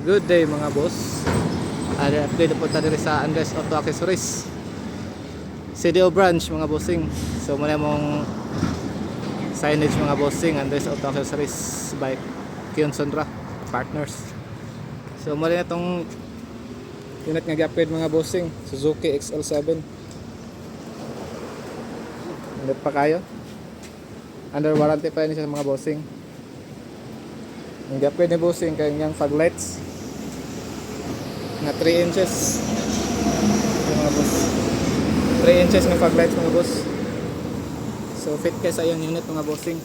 Good day mga boss. Update po tayo sa Andres Auto Accessories CDO branch mga bossing. So muna mong signage mga bossing, Andres Auto Accessories by Kion Sondra Partners. So muna na itong unit nga gi-upgrade mga bossing, Suzuki XL7. Unit pa kayo. Under warranty pa rin siya mga bossing. Ang gi-upgrade ni bossing kanyang fog lights na 3 inches yung mga boss, 3 inches ng fog lights mga boss. So fit kay sa iyong unit mga bossing.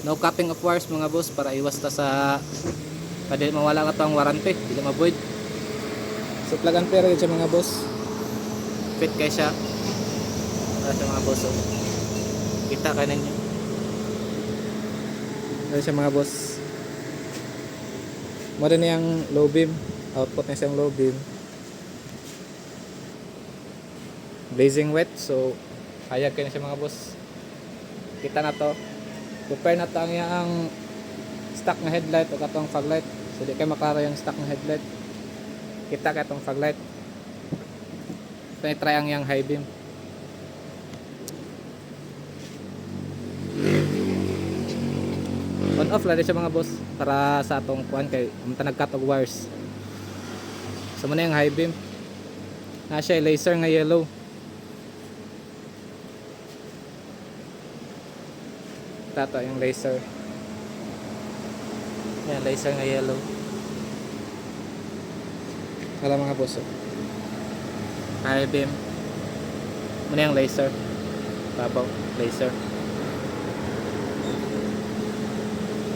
No cutting of wires mga boss, para iwas ta sa pwede mawala ka pang warranty, hindi ma-void. So plug and play rin siya mga boss, fit kay siya para sa mga boss. So, kita ka ninyo ito siya mga boss. Muna niyang low beam, output na siyang low beam, blazing wet. So hayag kayo na siya mga boss. Kita na to, compare na to ang yung stock na headlight o katong fog light. So di kayo makara yung stock na headlight, kita ka itong fog light. So try ang yung high beam. On off lang siya mga boss, para sa atong kuan kay nag-cut og wires. So muna yung high beam na siya laser nga yellow. Tato yung laser, yan laser nga yellow. Wala mga boss, high beam muna yung laser, babaw laser.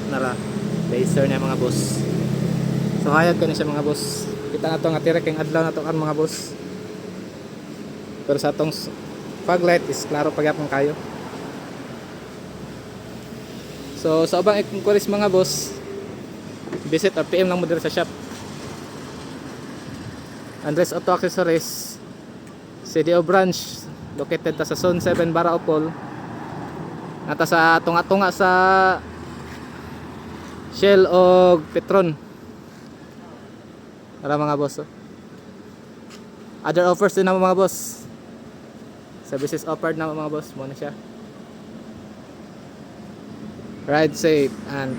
Nara laser niya mga boss. So hayag ka na siya mga boss. Kita na to nga tirek yung adlaw na to kan mga boss. Pero sa atong fog light is klaro pagyapon kayo. So sa ubang inquiries mga boss, visit or PM lang mo dito sa shop Andres Auto Accessories CDO branch, located ta sa Zone 7 Baraopol. Nata sa tunga-tunga sa Shell o Petron. Para mga boss. Other offers din naman mga boss. Services offered naman mga boss. Muna siya. Ride safe and